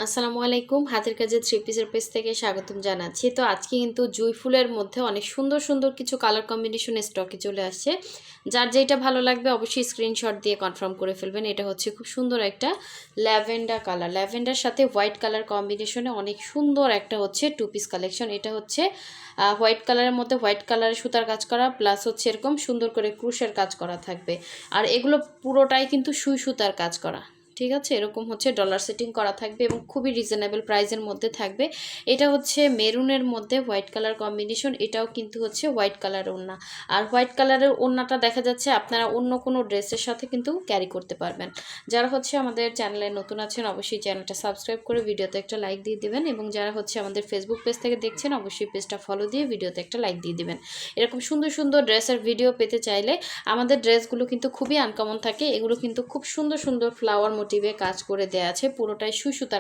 আসসালামু আলাইকুম। হাতের কাজের থ্রি পিসের পেজ থেকে স্বাগতম জানাচ্ছি। তো আজকে কিন্তু জুঁই ফুলের মধ্যে অনেক সুন্দর, সুন্দর কিছু কালার কম্বিনেশন স্টকে চলে আসছে। যার যেইটা ভালো লাগবে অবশ্যই স্ক্রিনশট দিয়ে কনফার্ম করে ফেলবেন। এটা হচ্ছে খুব সুন্দর একটা ল্যাভেন্ডার কালার। ল্যাভেন্ডার সাথে হোয়াইট কালার কম্বিনেশনে অনেক সুন্দর একটা হচ্ছে টু পিস কালেকশন। এটা হচ্ছে হোয়াইট কালারের মধ্যে হোয়াইট কালারের সুতার কাজ করা, প্লাস হচ্ছে এরকম সুন্দর করে ক্রুশের কাজ করা থাকবে। আর এগুলো পুরোটাই কিন্তু সুই সুতার কাজ করা। ঠিক আছে, এরকম হচ্ছে ডলার সেটিং করা থাকবে এবং খুবই রিজনেবল প্রাইসের মধ্যে থাকবে। এটা হচ্ছে মেরুনের মধ্যে হোয়াইট কালার কম্বিনেশন, এটাও কিন্তু হচ্ছে হোয়াইট কালার ওড়না। আর হোয়াইট কালারের ওড়নাটা দেখা যাচ্ছে আপনারা অন্য কোনো ড্রেসের সাথে কিন্তু ক্যারি করতে পারবেন। যারা হচ্ছে আমাদের চ্যানেলে নতুন আছেন অবশ্যই চ্যানেলটা সাবস্ক্রাইব করে ভিডিওতে একটা লাইক দিয়ে দিবেন, এবং যারা হচ্ছে আমাদের ফেসবুক পেজ থেকে দেখছেন অবশ্যই পেজটা ফলো দিয়ে ভিডিওতে একটা লাইক দিয়ে দিবেন। এরকম সুন্দর সুন্দর ড্রেসের ভিডিও পেতে চাইলে আমাদের ড্রেসগুলো কিন্তু খুবই আনকমন থাকে। এগুলো কিন্তু খুব সুন্দর সুন্দর ফ্লাওয়ার মোটিভে কাজ করে দেয়া আছে, পুরোটাই সুই সুতার